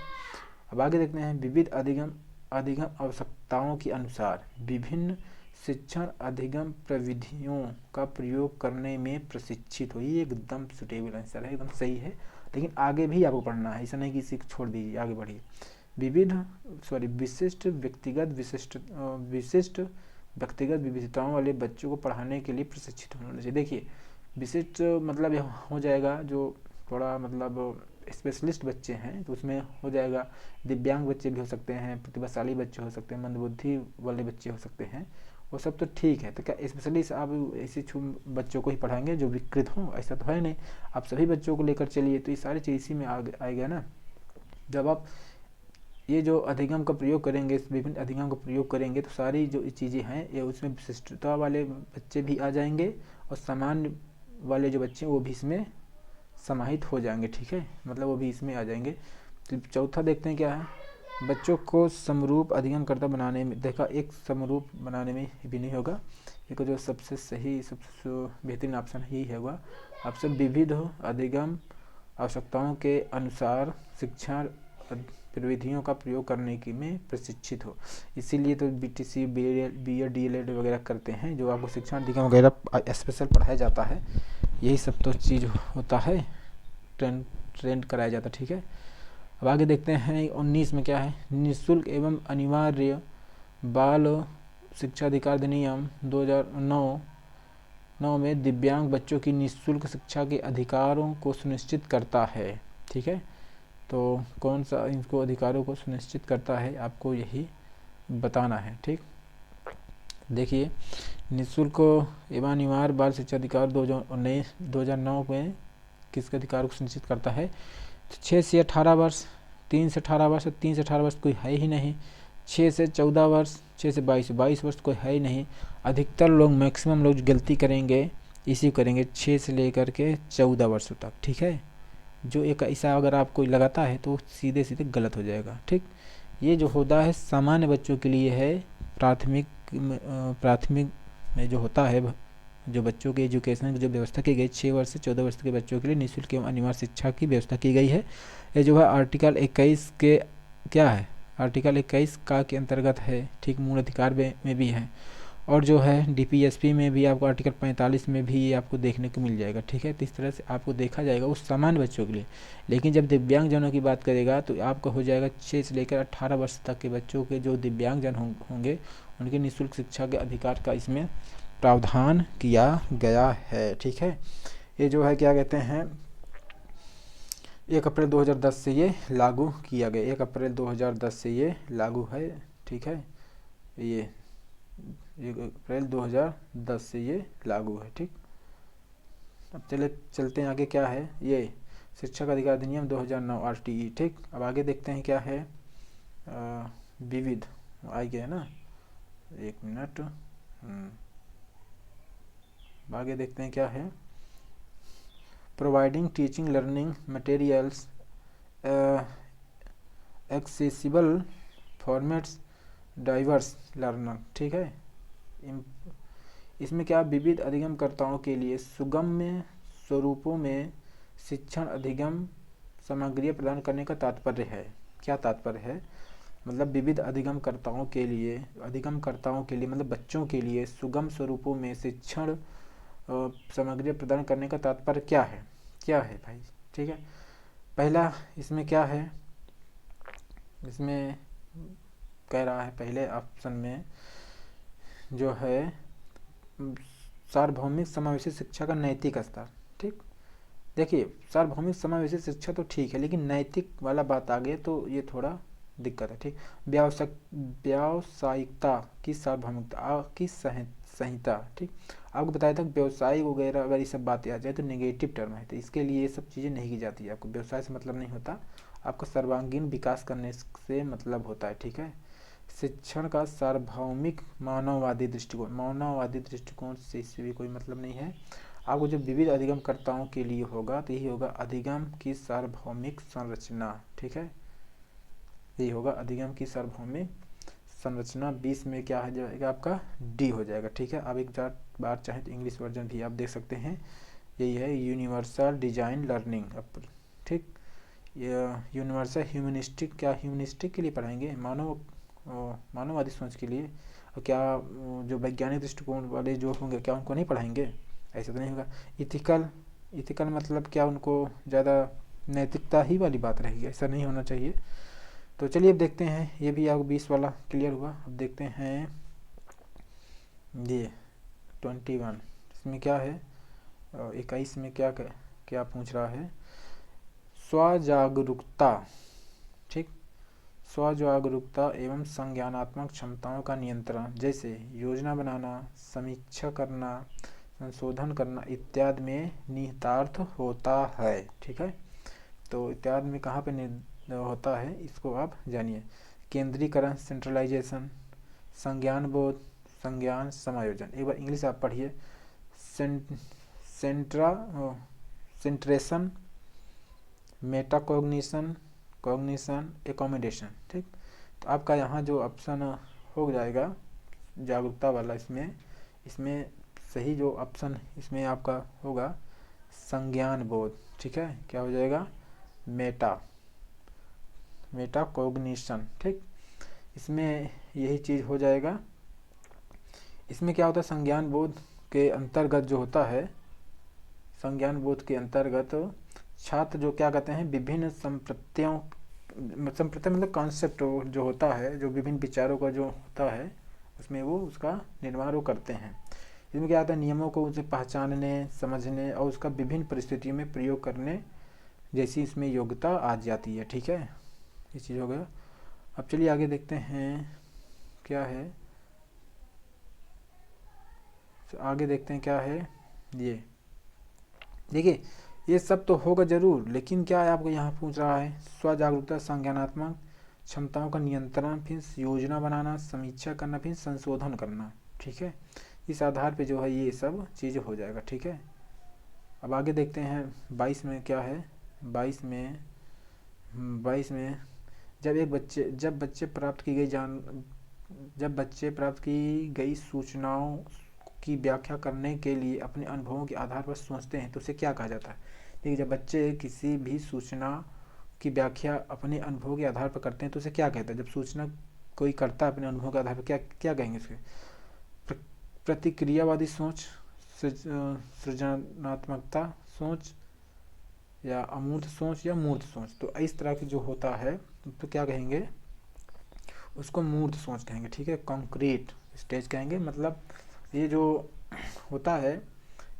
अब आगे देखते हैं, विविध अधिगम आवश्यकताओं के अनुसार विभिन्न शिक्षण अधिगम प्रविधियों का प्रयोग करने में प्रशिक्षित हो। ये एकदम सुटेबल आंसर है, एकदम सही है। लेकिन आगे भी आपको पढ़ना है, ऐसा नहीं कि इसी को छोड़ दीजिए, आगे बढ़िए। विशिष्ट व्यक्तिगत विविधताओं वाले बच्चों को पढ़ाने के लिए प्रशिक्षित होना चाहिए। देखिए विशिष्ट मतलब हो जाएगा जो थोड़ा मतलब स्पेशलिस्ट बच्चे हैं तो उसमें हो जाएगा, दिव्यांग बच्चे भी हो सकते हैं, प्रतिभाशाली बच्चे हो सकते हैं, मंदबुद्धि वाले बच्चे हो सकते हैं, वो सब तो ठीक है। तो क्या स्पेशलिस्ट आप ऐसे बच्चों को ही पढ़ाएंगे जो विकृत हों? ऐसा तो है नहीं, आप सभी बच्चों को लेकर चलिए, तो ये सारी चीज़ इसी में आएगा ना। जब आप ये जो अधिगम का प्रयोग करेंगे, इस विभिन्न अधिगम का प्रयोग करेंगे, तो सारी जो चीज़ें हैं ये उसमें विशिष्टता वाले बच्चे भी आ जाएंगे और सामान्य वाले जो बच्चे हैं वो भी इसमें समाहित हो जाएंगे, ठीक है, मतलब वो भी इसमें आ जाएंगे। तो चौथा देखते हैं क्या है, बच्चों को समरूप अधिगमकर्ता बनाने में, देखा एक समरूप बनाने में भी नहीं होगा, एक जो सबसे सही सबसे बेहतरीन ऑप्शन ही है वह ऑप्शन विविध हो, अधिगम आवश्यकताओं के अनुसार शिक्षा प्रविधियों का प्रयोग करने की में प्रशिक्षित हो। इसीलिए तो बीटीसी बीएड डीएलएड वगैरह करते हैं, जो आपको शिक्षा अधिगम वगैरह स्पेशल पढ़ाया जाता है, यही सब तो चीज़ होता है, ट्रेंड कराया जाता है, ठीक है। अब आगे देखते हैं 19 में क्या है, निःशुल्क एवं अनिवार्य बाल शिक्षा अधिकार अधिनियम 2009 में दिव्यांग बच्चों की निःशुल्क शिक्षा के अधिकारों को सुनिश्चित करता है, ठीक है। तो कौन सा इनको अधिकारों को सुनिश्चित करता है, आपको यही बताना है, ठीक। देखिए, निःशुल्क एवं अनिवार्य बाल शिक्षा अधिकार 2009 में किसके अधिकार को सुनिश्चित करता है, 6 से 18 वर्ष, 3 से 18 वर्ष, 3 से 18 वर्ष कोई है ही नहीं, 6 से 14 वर्ष, 6 से 22 वर्ष कोई है ही नहीं। अधिकतर लोग, मैक्सिमम लोग गलती करेंगे इसी करेंगे 6 से लेकर के 14 वर्षों तक, ठीक है। जो एक ऐसा अगर आपको लगाता है तो सीधे सीधे गलत हो जाएगा, ठीक। ये जो होता है सामान्य बच्चों के लिए है, प्राथमिक में जो होता है, जो बच्चों के एजुकेशन की जो व्यवस्था की गई 6 वर्ष से 14 वर्ष के बच्चों के लिए निःशुल्क एवं अनिवार्य शिक्षा की व्यवस्था की गई है। ये जो है आर्टिकल 21 के क्या है, आर्टिकल 21 का के अंतर्गत है, ठीक, मूल अधिकार में भी है। और जो है डीपीएसपी में भी आपको आर्टिकल 45 में भी ये आपको देखने को मिल जाएगा, ठीक है। तो इस तरह से आपको देखा जाएगा उस सामान्य बच्चों के लिए। लेकिन जब दिव्यांगजनों की बात करेगा तो आपका हो जाएगा 6 से लेकर 18 वर्ष तक के बच्चों के जो दिव्यांगजन होंगे उनके निःशुल्क शिक्षा के अधिकार का इसमें प्रावधान किया गया है, ठीक है। ये जो है क्या कहते हैं, 1 अप्रैल 2010 से ये लागू किया गया, 1 अप्रैल 2010 से ये लागू है, ठीक है। ये 1 अप्रैल 2010 से ये लागू है, ठीक। अब चलते हैं आगे, क्या है ये शिक्षा का अधिकार अधिनियम 2009 आरटीई, ठीक। अब आगे देखते हैं क्या है, विविध आ गया ना, 1 मिनट, आगे देखते हैं क्या है, providing teaching learning materials accessible formats diverse learner, ठीक है। इसमें क्या विविध अधिगमकर्ताओं के लिए सुगम्य स्वरूपों में शिक्षण अधिगम सामग्री प्रदान करने का तात्पर्य है। क्या तात्पर्य है, मतलब विविध अधिगमकर्ताओं के लिए मतलब बच्चों के लिए सुगम स्वरूपों में शिक्षण सामग्री प्रदान करने का तात्पर्य क्या है भाई, ठीक है। पहला इसमें क्या है, इसमें कह रहा है पहले ऑप्शन में जो है सार्वभौमिक समावेशी शिक्षा का नैतिक स्तर, ठीक। देखिए, सार्वभौमिक समावेशी शिक्षा तो ठीक है, लेकिन नैतिक वाला बात आ गया तो ये थोड़ा दिक्कत है, ठीक। व्यावसायिकता की सार्वभौमिकता की संहिता, ठीक। आपको बताया था व्यवसाय वगैरह अगर ये सब बातें आ जाए तो नेगेटिव टर्म है, तो इसके लिए ये सब चीज़ें नहीं की जाती है। आपको व्यवसाय से मतलब नहीं होता, आपका सर्वांगीण विकास करने से मतलब होता है, ठीक है। शिक्षण का सार्वभौमिक मानववादी दृष्टिकोण से इससे भी कोई मतलब नहीं है। आपको जो विविध अधिगमकर्ताओं के लिए होगा तो यही होगा अधिगम की सार्वभौमिक संरचना, ठीक है। यही होगा अधिगम की सार्वभौमिक संरचना। 20 में क्या हो जाएगा आपका, डी हो जाएगा, ठीक है। आप एक बार चाहे तो इंग्लिश वर्जन भी आप देख सकते हैं, यही है यूनिवर्सल डिजाइन लर्निंग, ठीक। यूनिवर्सल ह्यूमनिस्टिक, क्या ह्यूमनिस्टिक के लिए पढ़ाएंगे, मानववादी सोच के लिए, और क्या जो वैज्ञानिक दृष्टिकोण वाले जो होंगे क्या उनको नहीं पढ़ाएंगे, ऐसा तो नहीं होगा। इथिकल मतलब क्या उनको ज़्यादा नैतिकता ही वाली बात रहेगी, ऐसा नहीं होना चाहिए। तो चलिए अब देखते हैं, ये भी आपको 20 वाला क्लियर हुआ। अब देखते हैं ये 21, इसमें क्या है, 21 में क्या पूछ रहा है, स्वजागरूकता, ठीक, स्वजागरूकता एवं संज्ञानात्मक क्षमताओं का नियंत्रण, जैसे योजना बनाना, समीक्षा करना, संशोधन करना इत्यादि में निहितार्थ होता है। ठीक है, तो इत्यादि में कहाँ पे होता है इसको आप जानिए। केंद्रीकरण, सेंट्रलाइजेशन, संज्ञान बोध, संज्ञान समायोजन। एक बार इंग्लिश आप पढ़िए। सेंट्रेशन, मेटाकॉग्निशन, कॉग्निशन, एकोमोडेशन। ठीक, तो आपका यहाँ जो ऑप्शन हो जाएगा जागरूकता वाला, इसमें सही जो ऑप्शन इसमें आपका होगा संज्ञान बोध। ठीक है, क्या हो जाएगा, मेटाकॉग्निशन। ठीक, इसमें यही चीज़ हो जाएगा। इसमें क्या होता है, संज्ञान बोध के अंतर्गत जो होता है, संज्ञान बोध के अंतर्गत छात्र जो क्या कहते हैं, विभिन्न संप्रत्य मतलब कॉन्सेप्ट जो होता है, जो विभिन्न विचारों का जो होता है उसमें वो उसका निर्माण वो करते हैं। इसमें क्या होता है, नियमों को उसे पहचानने, समझने और उसका विभिन्न परिस्थितियों में प्रयोग करने जैसी इसमें योग्यता आ जाती है। ठीक है, ये चीज़ हो गया। अब चलिए आगे देखते हैं क्या है, तो आगे देखते हैं क्या है। ये देखिए, ये सब तो होगा जरूर, लेकिन क्या है आपको यहाँ पूछ रहा है स्वजागरूकता, संज्ञानात्मक क्षमताओं का नियंत्रण, फिर योजना बनाना, समीक्षा करना, फिर संशोधन करना। ठीक है, इस आधार पे जो है ये सब चीज़ हो जाएगा। ठीक है, अब आगे देखते हैं 22 में क्या है। 22 में जब बच्चे प्राप्त की गई सूचनाओं की व्याख्या करने के लिए अपने अनुभवों के आधार पर सोचते हैं तो उसे क्या कहा जाता है। देखिए, जब बच्चे किसी भी सूचना की व्याख्या अपने अनुभवों के आधार पर करते हैं तो उसे क्या कहता है। जब सूचना कोई करता है अपने अनुभव के आधार पर, क्या कहेंगे उसके, प्रतिक्रियावादी सोच, सृजनात्मकता सोच, या अमूर्त सोच, या मूर्त सोच। तो इस तरह की जो होता है तो क्या कहेंगे, उसको मूर्त सोच कहेंगे। ठीक है, कॉन्क्रीट स्टेज कहेंगे। मतलब ये जो होता है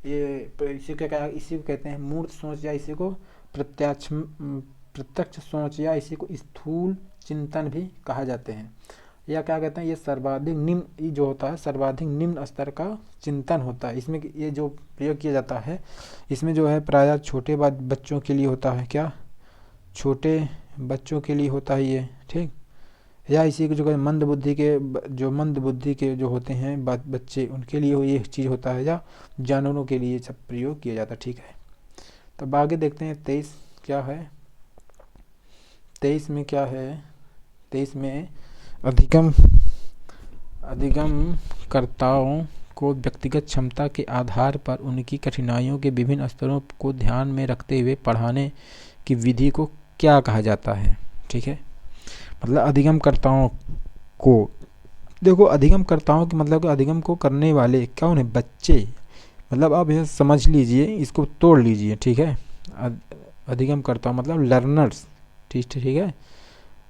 ये इसी को कहते हैं मूर्त सोच, या इसी को प्रत्यक्ष सोच, या इसी को स्थूल चिंतन भी कहा जाते हैं। या क्या कहते हैं, ये सर्वाधिक निम्न जो होता है, सर्वाधिक निम्न स्तर का चिंतन होता है। इसमें ये जो प्रयोग किया जाता है इसमें जो है प्रायः छोटे बच्चों के लिए होता है। क्या, छोटे बच्चों के लिए होता है ये। ठीक, या इसी को जो मंद बुद्धि के जो होते हैं बच्चे, उनके लिए ये चीज़ होता है, या जानवरों के लिए सब प्रयोग किया जाता है। ठीक है, तब आगे देखते हैं 23 क्या है। 23 में क्या है, 23 में अधिगमकर्ताओं को व्यक्तिगत क्षमता के आधार पर उनकी कठिनाइयों के विभिन्न स्तरों को ध्यान में रखते हुए पढ़ाने की विधि को क्या कहा जाता है। ठीक है, मतलब अधिगमकर्ताओं को, देखो अधिगमकर्ताओं के मतलब अधिगम को करने वाले कौन है, बच्चे। मतलब आप यह समझ लीजिए, इसको तोड़ लीजिए। ठीक है, अधिगमकर्ता मतलब लर्नर्स। ठीक है,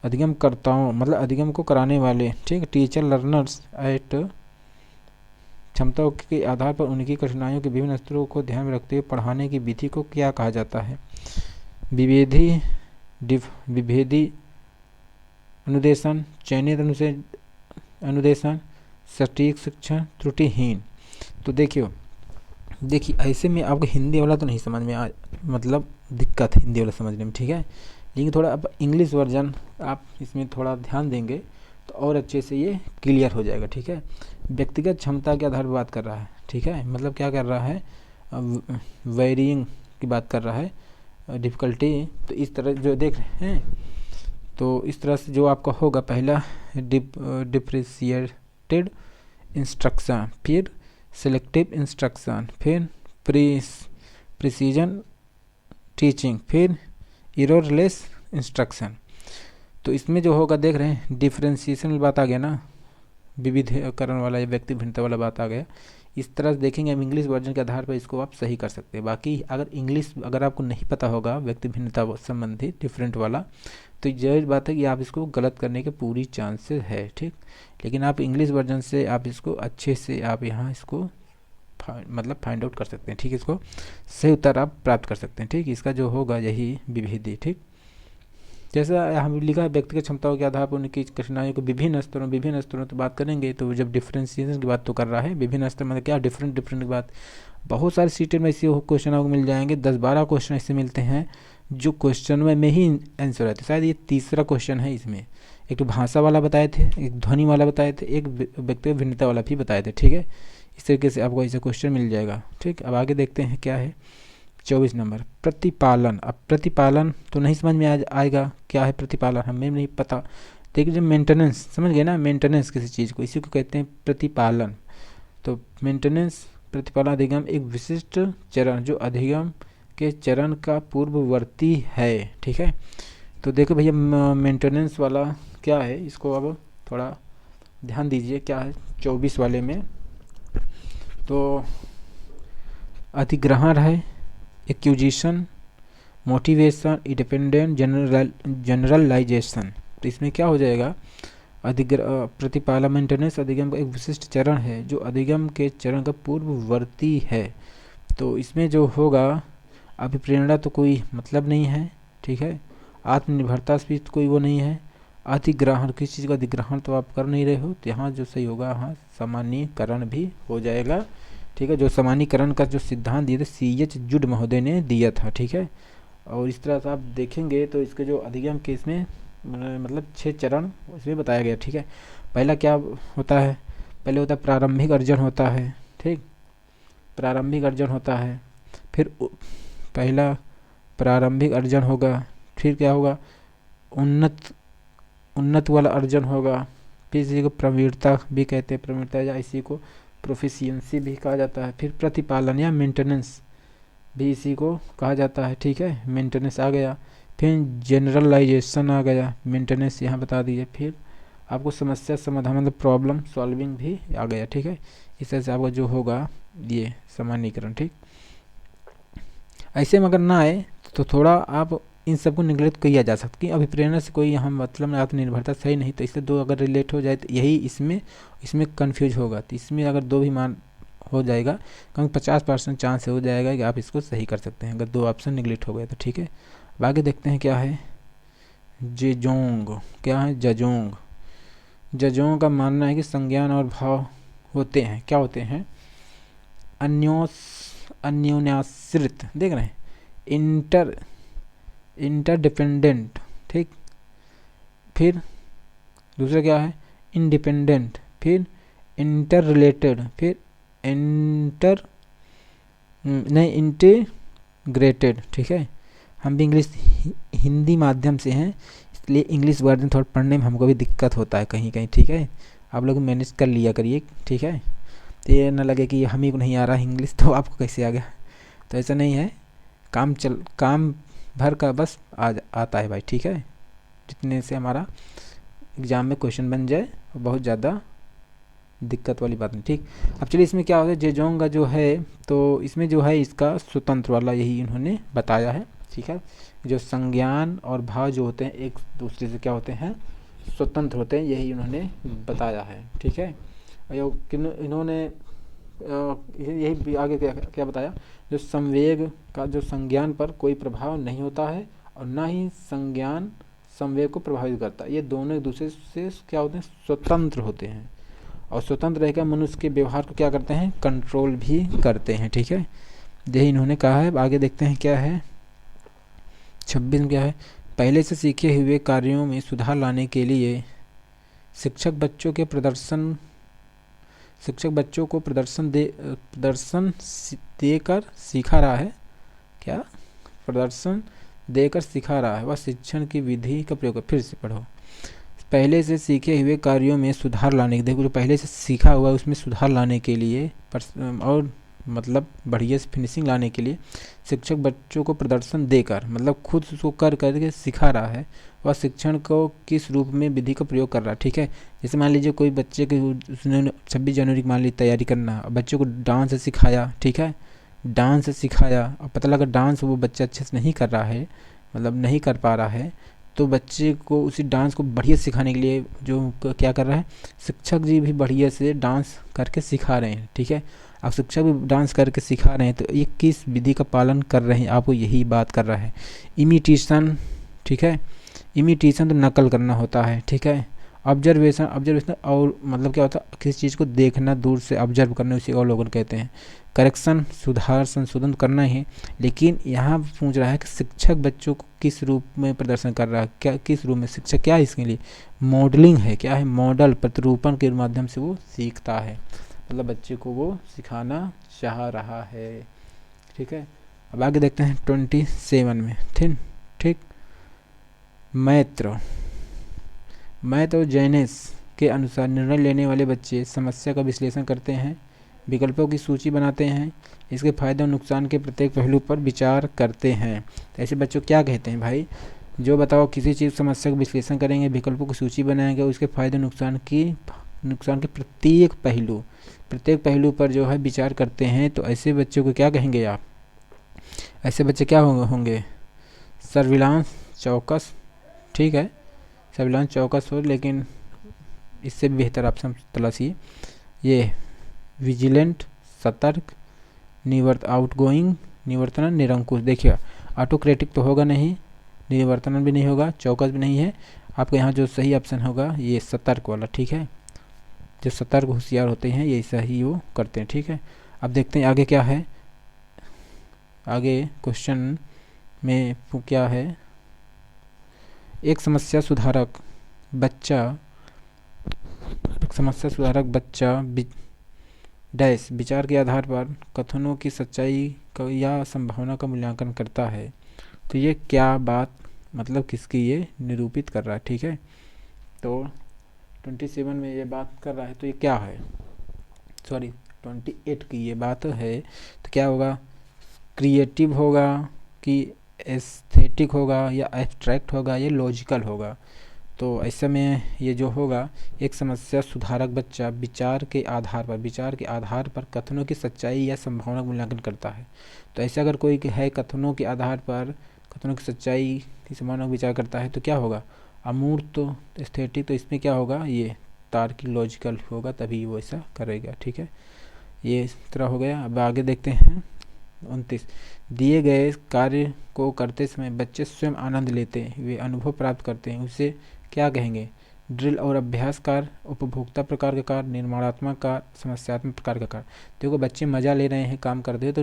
अधिगमकर्ताओं मतलब अधिगम को कराने वाले। ठीक, टीचर लर्नर्स एट क्षमताओं के आधार पर उनकी कठिनाइयों के विभिन्न स्तरों को ध्यान में रखते हुए पढ़ाने की विधि को क्या कहा जाता है। विभेदी अनुदेशन, चयनित अनुदेशन, सटीक शिक्षण, त्रुटिहीन। तो देखिए ऐसे में आपको हिंदी वाला तो नहीं समझ में मतलब दिक्कत है हिंदी वाला समझने में। ठीक है, लेकिन थोड़ा अब इंग्लिश वर्जन आप इसमें थोड़ा ध्यान देंगे तो और अच्छे से ये क्लियर हो जाएगा। ठीक है, व्यक्तिगत क्षमता के आधार पर बात कर रहा है। ठीक है, मतलब क्या कर रहा है, वेरिंग की बात कर रहा है, डिफ़िकल्टी। तो इस तरह जो देख रहे हैं, तो इस तरह से जो आपका होगा, पहला डिफ्रेंशिएटेड इंस्ट्रक्शन, फिर सेलेक्टिव इंस्ट्रक्शन, फिर प्रिसीजन टीचिंग, फिर एररलेस इंस्ट्रक्शन। तो इसमें जो होगा देख रहे हैं, डिफ्रेंशिएशन बात आ गया ना, विविधीकरण वाला या व्यक्ति भिन्नता वाला बात आ गया। इस तरह से देखेंगे हम इंग्लिश वर्जन के आधार पर इसको आप सही कर सकते हैं। बाकी अगर आपको नहीं पता होगा व्यक्ति भिन्नता संबंधी डिफरेंट वाला, तो जाहिर बात है कि आप इसको गलत करने के पूरी चांसेस है। ठीक, लेकिन आप इंग्लिश वर्जन से आप इसको अच्छे से आप यहाँ इसको मतलब फाइंड आउट कर सकते हैं। ठीक, इसको सही उत्तर आप प्राप्त कर सकते हैं। ठीक, इसका जो होगा यही विभेदी। ठीक, जैसा हम लिखा है व्यक्तिगत क्षमताओं के आधार पर उनकी कठिनाइयों को विभिन्न स्तरों तो बात करेंगे। तो जब डिफरेंशिएशन की बात तो कर रहा है, विभिन्न स्तर मतलब क्या, डिफरेंट की बात। बहुत सारे सीटें में ऐसे क्वेश्चन आपको मिल जाएंगे, 10-12 क्वेश्चन ऐसे मिलते हैं जो क्वेश्चन में ही आंसर रहता है। शायद ये तीसरा क्वेश्चन है इसमें। एक तो भाषा वाला बताए थे, एक ध्वनि वाला बताए थे, एक व्यक्तिगत भिन्नता वाला भी बताए थे। ठीक है, इस तरीके से आपको ऐसा क्वेश्चन मिल जाएगा। ठीक, अब आगे देखते हैं क्या है 24 नंबर, प्रतिपालन। अब प्रतिपालन तो नहीं समझ में आएगा क्या है प्रतिपालन, हमें नहीं पता। देखिए, जब मेंटेनेंस समझ गए ना, मेंटेनेंस किसी चीज़ को, इसी को कहते हैं प्रतिपालन। तो मेंटेनेंस प्रतिपालन अधिगम एक विशिष्ट चरण जो अधिगम के चरण का पूर्ववर्ती है। ठीक है, तो देखो भैया मेंटेनेंस वाला क्या है, इसको अब थोड़ा ध्यान दीजिए क्या है 24 वाले में। तो अधिग्रहण है, एक्विजिशन, मोटिवेशन, इंडिपेंडेंट जनरलाइजेशन। तो इसमें क्या हो जाएगा, प्रतिपालन मेंटेनेंस अधिगम का एक विशिष्ट चरण है जो अधिगम के चरण का पूर्ववर्ती है। तो इसमें जो होगा, अभिप्रेरणा तो कोई मतलब नहीं है। ठीक है, आत्मनिर्भरता से भी तो कोई वो नहीं है। अधिग्रहण, किसी चीज़ का अधिग्रहण तो आप कर नहीं रहे हो, तो यहाँ जो सही होगा, यहाँ सामान्यीकरण भी हो जाएगा। ठीक है, जो सामान्यीकरण का जो सिद्धांत दिए थे CH जुड महोदय ने दिया था। ठीक है, और इस तरह से आप देखेंगे तो इसके जो अधिगम के इसमें मतलब 6 चरण इसमें बताया गया। ठीक है, पहला क्या होता है, पहले होता है प्रारंभिक अर्जन होता है। ठीक, प्रारंभिक अर्जन होता है, फिर पहला प्रारंभिक अर्जन होगा, फिर क्या होगा, उन्नत वाला अर्जन होगा, फिर इसी को प्रवीणता भी कहते हैं, प्रवीणता या इसी को प्रोफिशिएंसी भी कहा जाता है। फिर प्रतिपालन या मेंटेनेंस भी इसी को कहा जाता है। ठीक है, मेंटेनेंस आ गया, फिर जनरलाइजेशन आ गया, मेंटेनेंस यहाँ बता दीजिए। फिर आपको समस्या समाधान मतलब प्रॉब्लम सॉल्विंग भी आ गया। ठीक है, इस तरह से आपका जो होगा ये सामान्यीकरण। ठीक, ऐसे में अगर ना आए तो थोड़ा आप इन सबको निगलेक्ट किया जा सकता है। अभिप्रेरणा से कोई यहाँ मतलब आत्मनिर्भरता सही नहीं, तो इससे 2 अगर रिलेट हो जाए तो यही इसमें कन्फ्यूज होगा। तो इसमें अगर 2 भी मान हो जाएगा, क्योंकि 50% चांस हो जाएगा कि आप इसको सही कर सकते हैं अगर 2 ऑप्शन निगलेक्ट हो गए तो। ठीक है, अब आगे देखते हैं क्या है जेजोंग। क्या है जजोंग, जजोंग का मानना है कि संज्ञान और भाव होते हैं, क्या होते हैं, अन्योन्याश्रित, देख रहे हैं, इंटरडिपेंडेंट। ठीक, फिर दूसरा क्या है इंडिपेंडेंट, फिर इंटर रिलेटेड, फिर इंटीग्रेटेड। ठीक है, हम भी हिंदी माध्यम से हैं, इसलिए इंग्लिश वर्ड में थोड़ा पढ़ने में हमको भी दिक्कत होता है कहीं कहीं। ठीक है, आप लोग मैनेज कर लिया करिए। ठीक है, तो ये ना लगे कि हम ही को नहीं आ रहा इंग्लिश तो आपको कैसे आ गया, तो ऐसा नहीं है, काम भर का बस आता है भाई। ठीक है, जितने से हमारा एग्ज़ाम में क्वेश्चन बन जाए, बहुत ज़्यादा दिक्कत वाली बात नहीं। ठीक, अब चलिए इसमें क्या होता है जेजोंग का जो है, तो इसमें जो है इसका स्वतंत्र वाला यही इन्होंने बताया है। ठीक है, जो संज्ञान और भाव जो होते हैं एक दूसरे से क्या होते हैं, स्वतंत्र होते हैं, यही इन्होंने बताया है। ठीक है, इन्होंने यही आगे क्या बताया, जो संवेग का जो संज्ञान पर कोई प्रभाव नहीं होता है और ना ही संज्ञान संवेग को प्रभावित करता है, ये दोनों एक दूसरे से क्या होते हैं, स्वतंत्र होते हैं, और स्वतंत्र रहकर मनुष्य के व्यवहार को क्या करते हैं, कंट्रोल भी करते हैं। ठीक है, यही इन्होंने कहा है। आगे देखते हैं क्या है 26 में क्या है, पहले से सीखे हुए कार्यों में सुधार लाने के लिए शिक्षक बच्चों को प्रदर्शन देकर सिखा रहा है, क्या प्रदर्शन देकर सिखा रहा है, वह शिक्षण की विधि का प्रयोग। फिर से पढ़ो, पहले से सीखे हुए कार्यों में सुधार लाने के, देखो जो पहले से सीखा हुआ है उसमें सुधार लाने के लिए और मतलब बढ़िया से फिनिशिंग लाने के लिए शिक्षक बच्चों को प्रदर्शन देकर मतलब खुद उसको कर करके सिखा रहा है, वह शिक्षण को किस रूप में विधि का प्रयोग कर रहा है। ठीक है, जैसे मान लीजिए कोई बच्चे के उसने 26 जनवरी की मान लीजिए तैयारी करना, और बच्चे को डांस सिखाया। ठीक है, डांस सिखाया और पता लगा डांस वो बच्चा अच्छे से नहीं कर रहा है, मतलब नहीं कर पा रहा है, तो बच्चे को उसी डांस को बढ़िया सिखाने के लिए जो क्या कर रहा है, शिक्षक जी भी बढ़िया से डांस करके सिखा रहे हैं। ठीक है, अब शिक्षक भी डांस करके सिखा रहे हैं तो ये किस विधि का पालन कर रहे हैं, आपको यही बात कर रहा है, इमिटेशन। ठीक है, इमिटेशन तो नकल करना होता है। ठीक है, ऑब्जर्वेशन, ऑब्जर्वेशन और मतलब क्या होता है, किसी चीज़ को देखना, दूर से ऑब्जर्व करना, उसी और लोगों कहते हैं। करेक्शन, सुधार संशोधन करना है। लेकिन यहाँ पूछ रहा है कि शिक्षक बच्चों को किस रूप में प्रदर्शन कर रहा है, क्या किस रूप में, शिक्षक क्या है इसके लिए, मॉडलिंग है, क्या है, मॉडल, प्रतिरूपण के माध्यम से वो सीखता है, मतलब बच्चे को वो सिखाना चाह रहा है। ठीक है, अब आगे देखते हैं 27 में। ठीक, मैत्र और जैनेस के अनुसार निर्णय लेने वाले बच्चे समस्या का विश्लेषण करते हैं, विकल्पों की सूची बनाते हैं, इसके फायदे और नुकसान के प्रत्येक पहलू पर विचार करते हैं। तो ऐसे बच्चों क्या कहते हैं भाई, जो बताओ किसी चीज़ समस्या का विश्लेषण करेंगे, विकल्पों की सूची बनाएंगे, उसके फायदे नुकसान के प्रत्येक पहलू पर जो है विचार करते हैं, तो ऐसे बच्चों को क्या कहेंगे आप, ऐसे बच्चे क्या होंगे, सर्विलांस चौकस। ठीक है, सर्विलांस चौकस हो, लेकिन इससे भी बेहतर आप तलाशिए, ये विजिलेंट सतर्क, आउटगोइंग निवर्तन, निरंकुश। देखिए ऑटोक्रेटिक तो होगा नहीं, निवर्तन भी नहीं होगा, चौकस भी नहीं है, आपके यहाँ जो सही ऑप्शन होगा ये सतर्क वाला। ठीक है, जो सतर्क होशियार होते हैं ये सही वो करते हैं। ठीक है, अब देखते हैं आगे क्या है, आगे क्वेश्चन में क्या है, एक समस्या सुधारक बच्चा डैश विचार के आधार पर कथनों की सच्चाई या संभावना का मूल्यांकन करता है। तो ये क्या बात, मतलब किसकी ये निरूपित कर रहा है। ठीक है, तो 27 में ये बात कर रहा है, तो ये क्या है, सॉरी 28 की ये बात है, तो क्या होगा, क्रिएटिव होगा कि एस्थेटिक होगा या एब्स्ट्रैक्ट होगा या लॉजिकल होगा। तो ऐसे में ये जो होगा, एक समस्या सुधारक बच्चा विचार के आधार पर कथनों की सच्चाई या संभावना का मूल्यांकन करता है। तो ऐसे अगर कोई है कथनों के आधार पर कथनों की सच्चाई की संभावना का विचार करता है, तो क्या होगा, अमूर्त तो एस्थेटिक, तो इसमें क्या होगा, ये तार्किक लॉजिकल होगा, तभी वो ऐसा करेगा। ठीक है, ये इस तरह हो गया। अब आगे देखते हैं 29, दिए गए कार्य को करते समय बच्चे स्वयं आनंद लेते हैं, वे अनुभव प्राप्त करते हैं, उसे क्या कहेंगे, ड्रिल और अभ्यास कार्य, उपभोक्ता प्रकार का कार्य, निर्माणात्मक कार्य, समस्यात्मक प्रकार का कार्य। देखो बच्चे मज़ा ले रहे हैं काम करते हैं, तो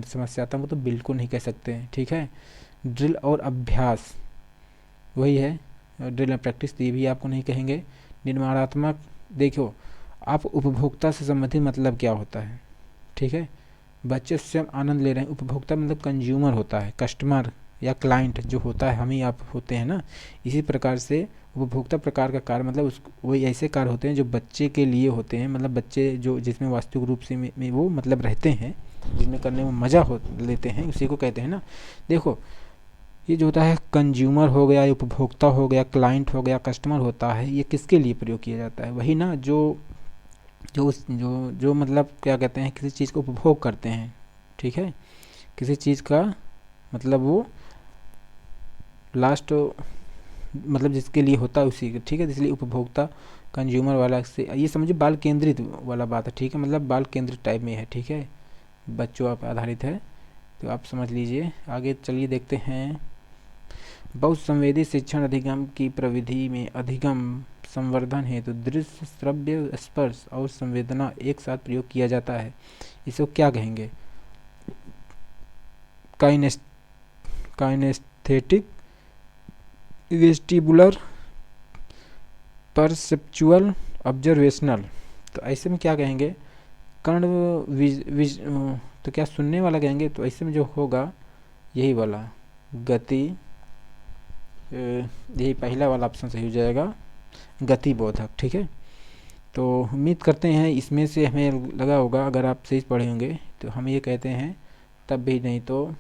समस्यात्मक तो बिल्कुल नहीं कह सकते हैं। ठीक है, ड्रिल और अभ्यास वही है, ड्रिल एंड प्रैक्टिस, ये भी आपको नहीं कहेंगे। निर्माणात्मक, देखो आप उपभोक्ता से संबंधित मतलब क्या होता है। ठीक है, बच्चे स्वयं आनंद ले रहे हैं, उपभोक्ता मतलब कंज्यूमर होता है, कस्टमर या क्लाइंट जो होता है, हम ही आप होते हैं ना। इसी प्रकार से उपभोक्ता प्रकार का कार्य मतलब वही ऐसे कार्य होते हैं जो बच्चे के लिए होते हैं, मतलब बच्चे जो जिसमें वास्तविक रूप से में वो मतलब रहते हैं, जिसमें करने में मज़ा लेते हैं, उसी को कहते हैं ना। देखो ये जो होता है कंज्यूमर हो गया, उपभोक्ता हो गया, क्लाइंट हो गया, कस्टमर होता है, ये किसके लिए प्रयोग किया जाता है, वही ना जो जो जो जो मतलब क्या कहते हैं, किसी चीज़ को उपभोग करते हैं। ठीक है, किसी चीज़ का मतलब वो लास्ट मतलब जिसके लिए होता है उसी का। ठीक है, इसलिए उपभोक्ता कंज्यूमर वाला से ये समझो बाल केंद्रित वाला बात है। ठीक है, मतलब बाल केंद्रित टाइप में है। ठीक है, बच्चों पर आधारित है, तो आप समझ लीजिए। आगे चलिए देखते हैं, बहुत संवेदी शिक्षण अधिगम की प्रविधि में अधिगम संवर्धन हेतु दृश्य, श्रव्य, स्पर्श और संवेदना एक साथ प्रयोग किया जाता है। इसको क्या कहेंगे, काइनेस्थेटिक, वेस्टिबुलर, परसेप्चुअल, ऑब्जर्वेशनल। तो ऐसे में क्या कहेंगे, कर्ण तो क्या सुनने वाला कहेंगे, तो ऐसे में जो होगा यही वाला गति, यही पहला वाला ऑप्शन सही हो जाएगा, गतिबोधक। ठीक है, तो उम्मीद करते हैं इसमें से हमें लगा होगा, अगर आप सही पढ़े होंगे तो हम ये कहते हैं तब भी नहीं तो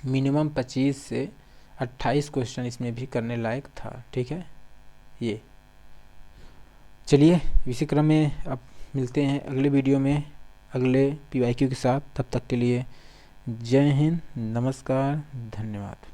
मिनिमम 25 से 28 क्वेश्चन इसमें भी करने लायक था। ठीक है, ये चलिए इसी क्रम में अब मिलते हैं अगले वीडियो में अगले PYQ के साथ। तब तक के लिए जय हिंद, नमस्कार, धन्यवाद।